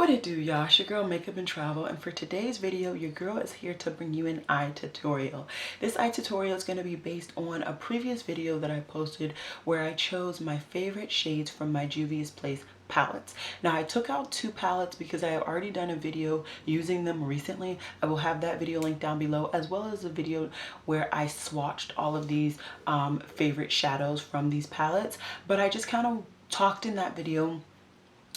What it do, y'all? It's your girl Makeup and Travel, and for today's video your girl is here to bring you an eye tutorial. This eye tutorial is going to be based on a previous video that I posted where I chose my favorite shades from my Juvia's Place palettes. Now I took out two palettes because I have already done a video using them recently. I will have that video linked down below, as well as a video where I swatched all of these favorite shadows from these palettes. But I just kind of talked in that video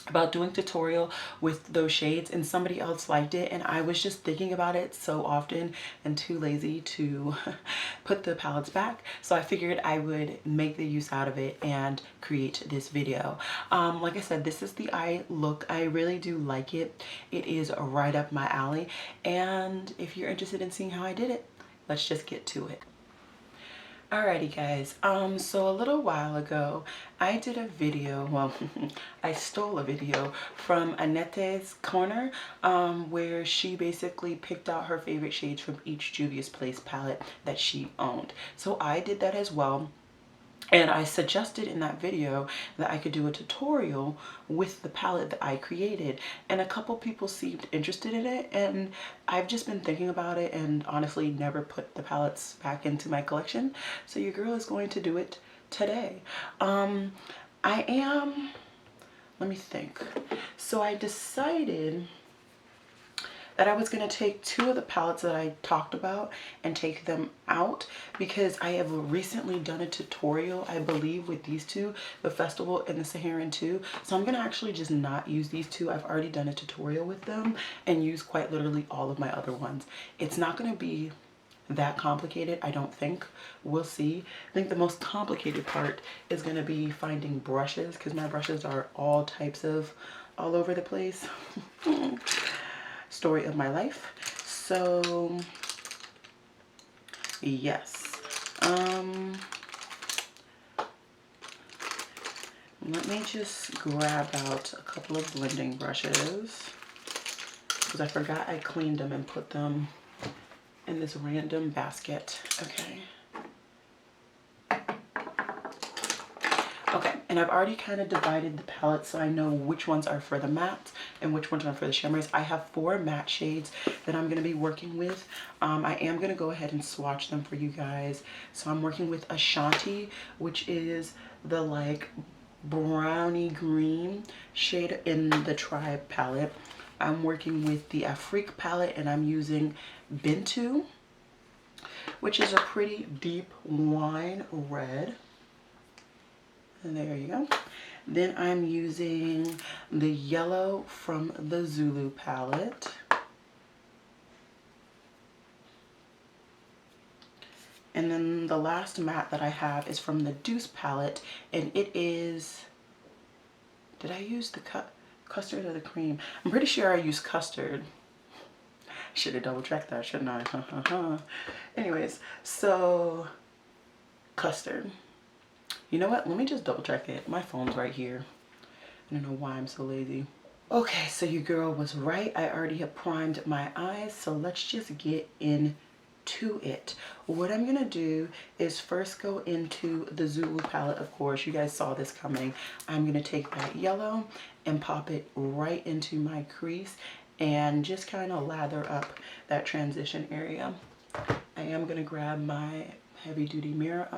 about doing tutorial with those shades, and somebody else liked it, and I was just thinking about it so often and too lazy to put the palettes back, so I figured I would make the use out of it and create this video. Like I said, this is the eye look. I really do like it. It is right up my alley, and if you're interested in seeing how I did it, let's just get to it. Alrighty guys, so a little while ago I did a video, well I stole a video from Annette's Corner, where she basically picked out her favorite shades from each Juvia's Place palette that she owned. So I did that as well. And I suggested in that video that I could do a tutorial with the palette that I created, and a couple people seemed interested in it, and I've just been thinking about it and honestly never put the palettes back into my collection. So your girl is going to do it today. Let me think. So I decided that I was going to take two of the palettes that I talked about and take them out, because I have recently done a tutorial, I believe, with these two, the Festival and the Saharan 2. So I'm going to actually just not use these two. I've already done a tutorial with them and use quite literally all of my other ones. It's not going to be that complicated, I don't think. We'll see. I think the most complicated part is going to be finding brushes, because my brushes are all types of all over the place. Story of my life. So yes, let me just grab out a couple of blending brushes, because I forgot I cleaned them and put them in this random basket. Okay, and I've already kind of divided the palettes so I know which ones are for the mattes and which ones are for the shimmers. I have 4 matte shades that I'm going to be working with. I am going to go ahead and swatch them for you guys. So I'm working with Ashanti, which is the like brownie green shade in the Tribe palette. I'm working with the Afrique palette, and I'm using Bintu, which is a pretty deep wine red. And there you go. Then I'm using the yellow from the Zulu palette. And then the last matte that I have is from the Deuce palette, and it is, did I use the custard or the cream? I'm pretty sure I used custard. Should have double checked that, shouldn't I? Anyways, so custard. You know what? Let me just double check it. My phone's right here. I don't know why I'm so lazy. Okay, so your girl was right. I already have primed my eyes, so let's just get into it. What I'm gonna do is first go into the Zulu palette. Of course, you guys saw this coming. I'm gonna take that yellow and pop it right into my crease and just kind of lather up that transition area. I am gonna grab my heavy duty mirror.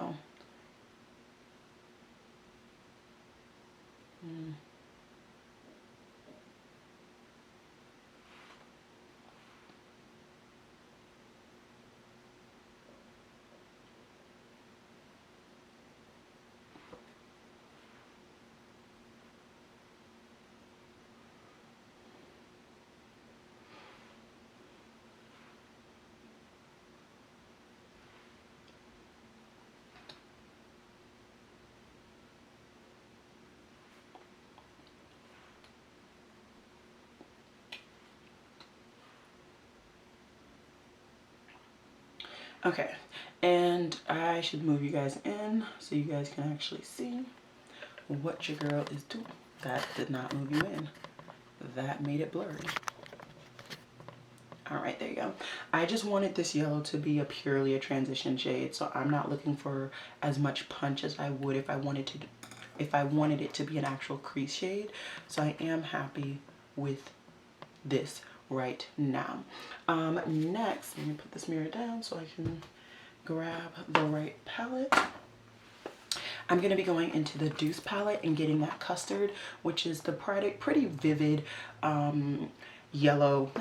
Okay, and I should move you guys in so you guys can actually see what your girl is doing. That did not move you in. That made it blurry. All right, there you go. I just wanted this yellow to be purely a transition shade, so I'm not looking for as much punch as I would if I wanted it to be an actual crease shade. So I am happy with this right now. Next, let me put this mirror down so I can grab the right palette. I'm going to be going into the Deuce palette and getting that Custard, which is the pretty vivid yellow,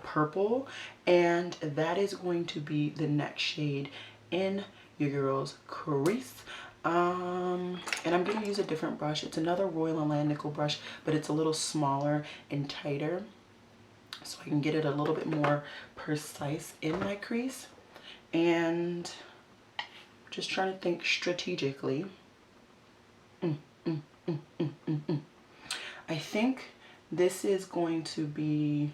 purple, and that is going to be the next shade in your girl's crease. And I'm going to use a different brush. It's another Royal and Nickel brush, but it's a little smaller and tighter, so I can get it a little bit more precise in my crease. And just trying to think strategically. I think this is going to be,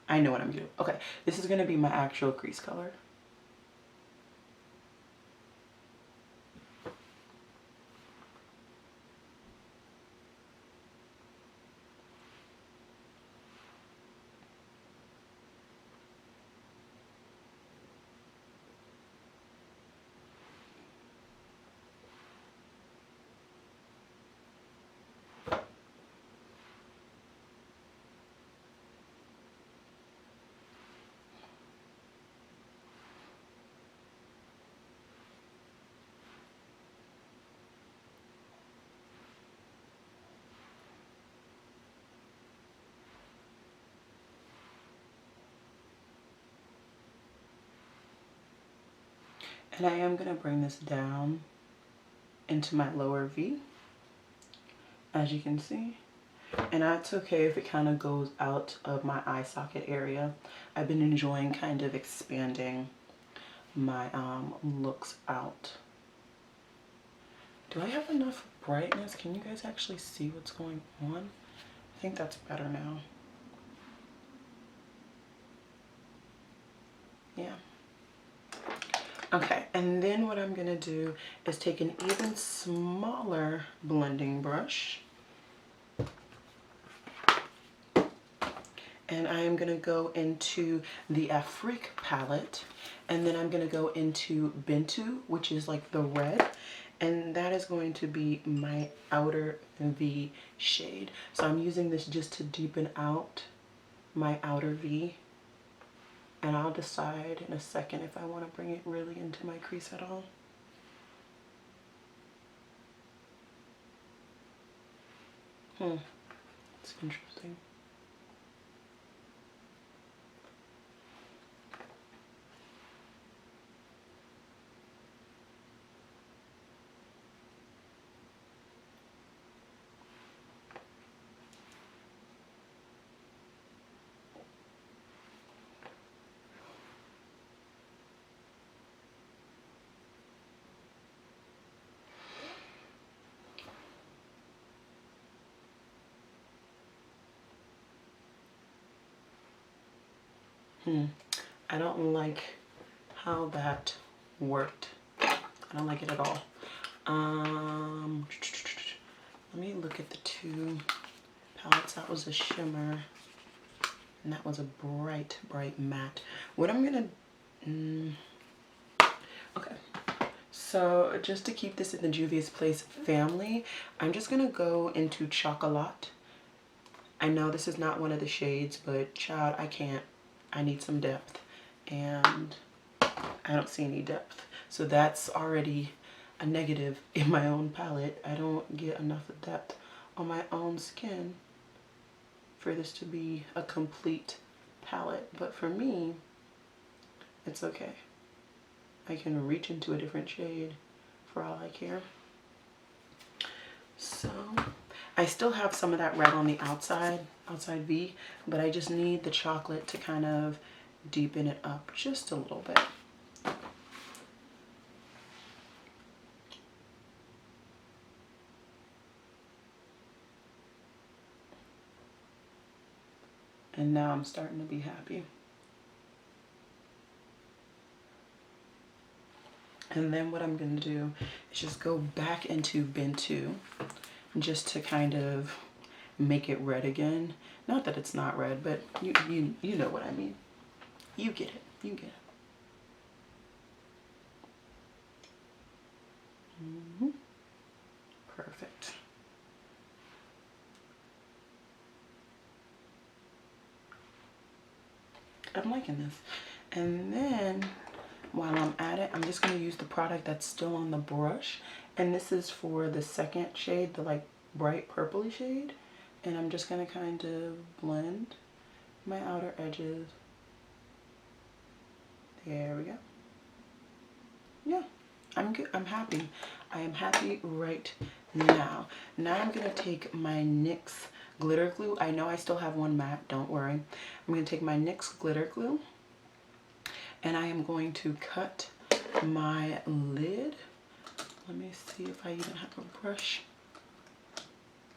I know what I'm doing. Okay, this is going to be my actual crease color. And I am going to bring this down into my lower V, as you can see. And that's okay if it kind of goes out of my eye socket area. I've been enjoying kind of expanding my looks out. Do I have enough brightness? Can you guys actually see what's going on? I think that's better now. Yeah. Okay, and then what I'm gonna do is take an even smaller blending brush, and I am gonna go into the Afrique palette, and then I'm gonna go into Bintu, which is like the red, and that is going to be my outer V shade. So I'm using this just to deepen out my outer V. And I'll decide in a second if I want to bring it really into my crease at all. It's interesting. I don't like how that worked. I don't like it at all. Let me look at the two palettes. That was a shimmer, and that was a bright matte. What I'm gonna, okay. So just to keep this in the Juvia's Place family, I'm just gonna go into Chocolat. I know this is not one of the shades, but child, I can't. I need some depth, and I don't see any depth. So that's already a negative in my own palette. I don't get enough depth on my own skin for this to be a complete palette. But for me, it's okay. I can reach into a different shade for all I care. So I still have some of that red on the outside V, but I just need the chocolate to kind of deepen it up just a little bit. And now I'm starting to be happy. And then what I'm going to do is just go back into Bintu just to kind of make it red again. Not that it's not red, but you know what I mean. You get it. You get Perfect. I'm liking this. And then while I'm at it, I'm just going to use the product that's still on the brush. And this is for the second shade, the like bright purpley shade. And I'm just going to kind of blend my outer edges. There we go. Yeah, I'm good. I'm happy. I am happy right now. Now I'm going to take my NYX glitter glue. I know I still have one matte, don't worry. I'm going to take my NYX glitter glue and I am going to cut my lid. Let me see if I even have a brush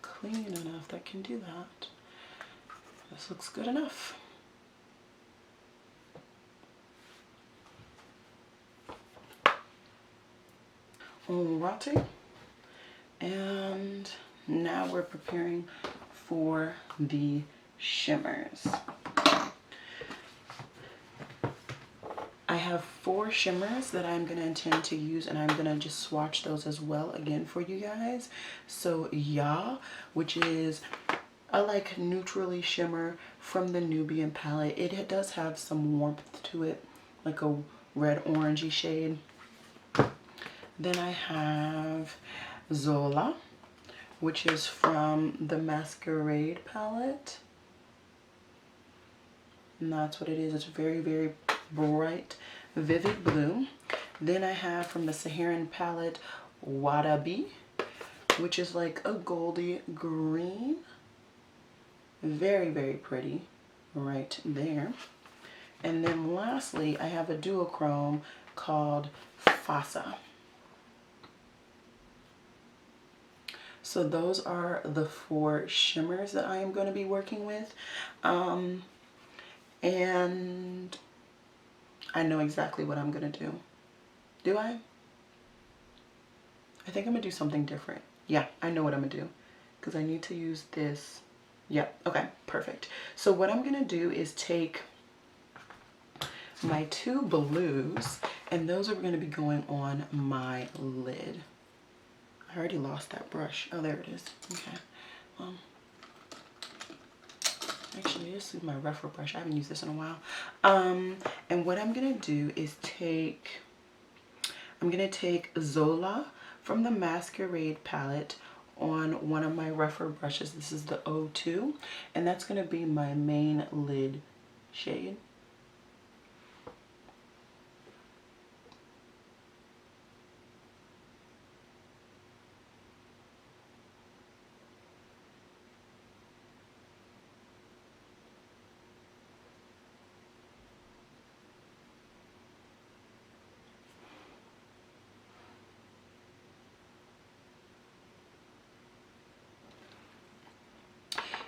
clean enough that can do that. This looks good enough. Alrighty. And now we're preparing for the shimmers. I have 4 shimmers that I'm going to intend to use, and I'm going to just swatch those as well again for you guys. So Yall, which is a like neutrally shimmer from the Nubian palette. It does have some warmth to it, like a red orangey shade. Then I have Zola, which is from the Masquerade palette. And that's what it is. It's very, very bright, vivid blue. Then I have from the Saharan palette, Wadabi, which is like a goldy green. Very, very pretty right there. And then lastly, I have a duochrome called Fasa. So those are the 4 shimmers that I am going to be working with. And I know exactly what I'm going to do. Do I? I think I'm going to do something different. Yeah, I know what I'm going to do. Because I need to use this. Yep, okay, perfect. So what I'm going to do is take my 2 blues, and those are going to be going on my lid. I already lost that brush. Oh, there it is. Okay. Actually, this is my rougher brush. I haven't used this in a while. And what I'm going to do is I'm going to take Zola from the Masquerade palette on one of my rougher brushes. This is the O2, and that's going to be my main lid shade.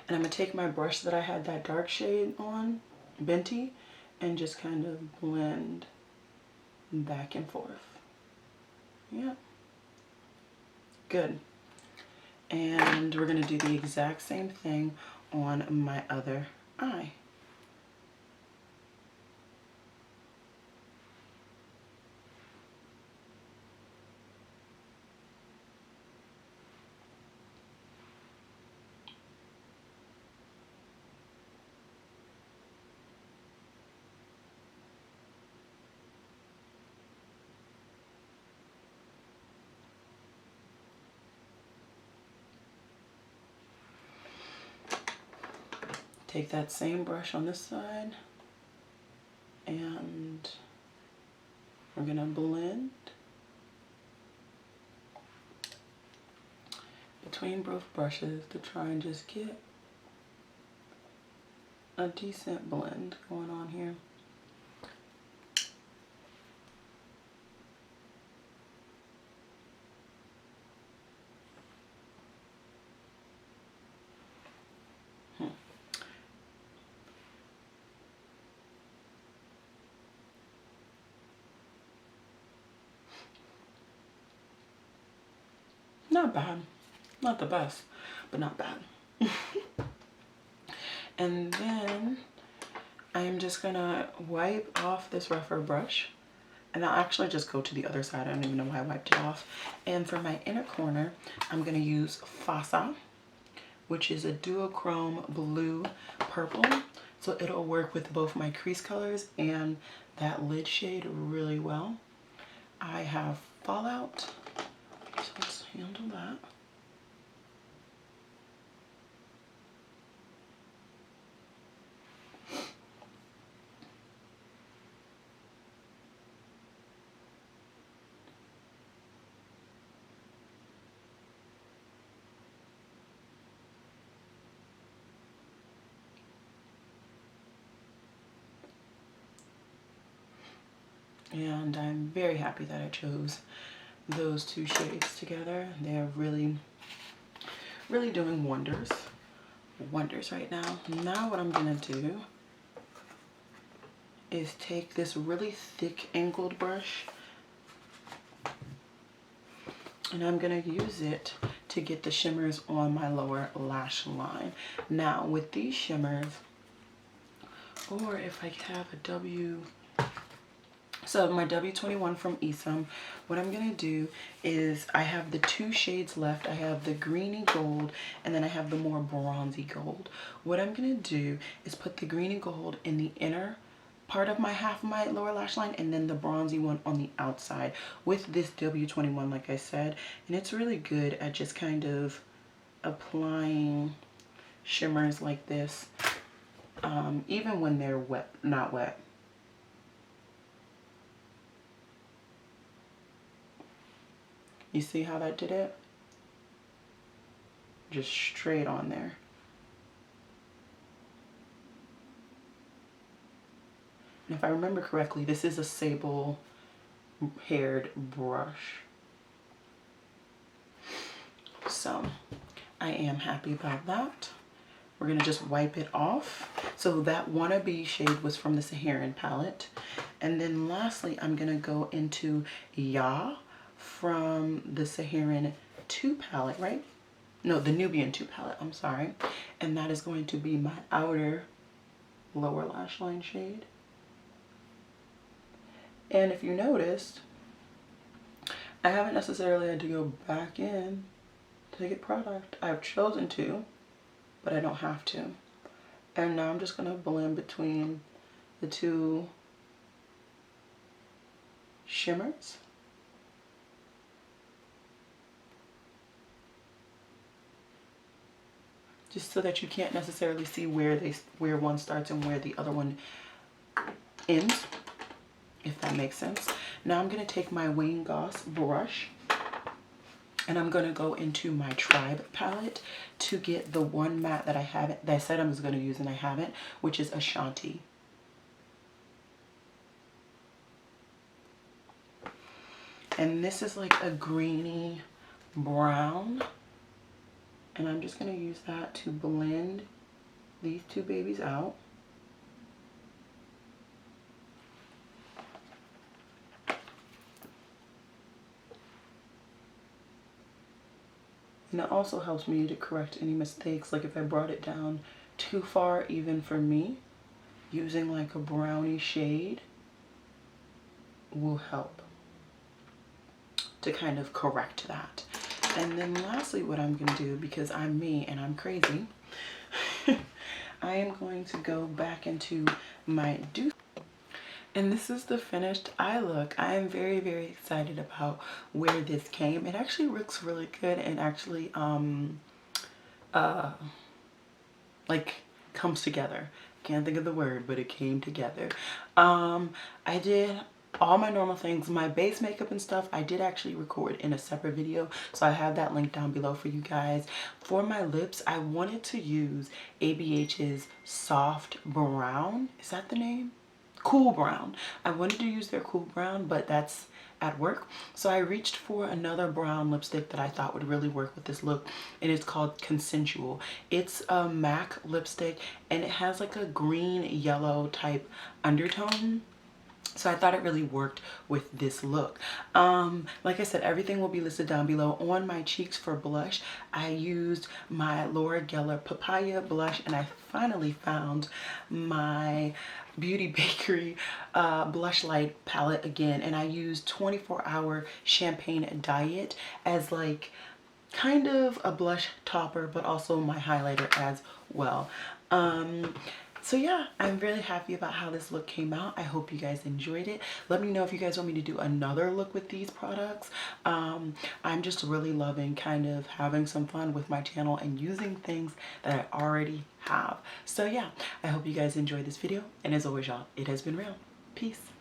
And I'm going to take my brush that I had that dark shade on, Benty, and just kind of blend back and forth. Yep. Good. And we're going to do the exact same thing on my other eye. Take that same brush on this side, and we're going to blend between both brushes to try and just get a decent blend going on here. Not bad. Not the best, but not bad. And then I'm just gonna wipe off this rougher brush And I'll actually just go to the other side. I don't even know why I wiped it off. And for my inner corner, I'm going to use Fasa, which is a duochrome blue purple. So it'll work with both my crease colors and that lid shade really well. I have Fallout, so let's handle that. And I'm very happy that I chose those two shades together. They're really, really doing wonders right now. Now what I'm gonna do is take this really thick angled brush and I'm gonna use it to get the shimmers on my lower lash line. Now with these shimmers, or if I have a so my W21 from Isom, what I'm going to do is I have the two shades left. I have the greeny gold and then I have the more bronzy gold. What I'm going to do is put the greeny gold in the inner part of my half of my lower lash line and then the bronzy one on the outside with this W21, like I said. And it's really good at just kind of applying shimmers like this, even when they're wet, not wet. You see how that did it? Just straight on there. And if I remember correctly, this is a sable haired brush. So I am happy about that. We're gonna just wipe it off. So that Wannabe shade was from the Saharan palette. And then lastly, I'm gonna go into Yall from the Saharan 2 palette, right? No, the Nubian 2 palette, I'm sorry. And that is going to be my outer lower lash line shade. And if you noticed, I haven't necessarily had to go back in to get product. I've chosen to, but I don't have to. And now I'm just gonna blend between the two shimmers. Just so that you can't necessarily see where one starts and where the other one ends, if that makes sense. Now I'm gonna take my Wayne Goss brush and I'm gonna go into my Tribe palette to get the one matte that I haven't, that I said I was gonna use and I haven't, which is Ashanti. And this is like a greeny brown. And I'm just gonna use that to blend these two babies out. And it also helps me to correct any mistakes, like if I brought it down too far, even for me, using like a brownie shade will help to kind of correct that. And then lastly, what I'm gonna do, because I'm me and I'm crazy, I am going to go back into my and this is the finished eye look. I am very, very excited about where this came. It actually looks really good and actually like comes together. Can't think of the word, but it came together. I did all my normal things. My base makeup and stuff I did actually record in a separate video, so I have that link down below for you guys. For my lips, I wanted to use ABH's Soft Brown. Is that the name? Cool Brown. I wanted to use their Cool Brown, but that's at work. So I reached for another brown lipstick that I thought would really work with this look, and it's called Consensual. It's a MAC lipstick and it has like a green yellow type undertone. So I thought it really worked with this look. Like I said, everything will be listed down below. On my cheeks for blush, I used my Laura Geller Papaya blush, and I finally found my Beauty Bakery blush light palette again, and I used 24-hour Champagne Diet as like kind of a blush topper, but also my highlighter as well. So yeah, I'm really happy about how this look came out. I hope you guys enjoyed it. Let me know if you guys want me to do another look with these products. I'm just really loving kind of having some fun with my channel and using things that I already have. So yeah, I hope you guys enjoyed this video. And as always, y'all, it has been real. Peace.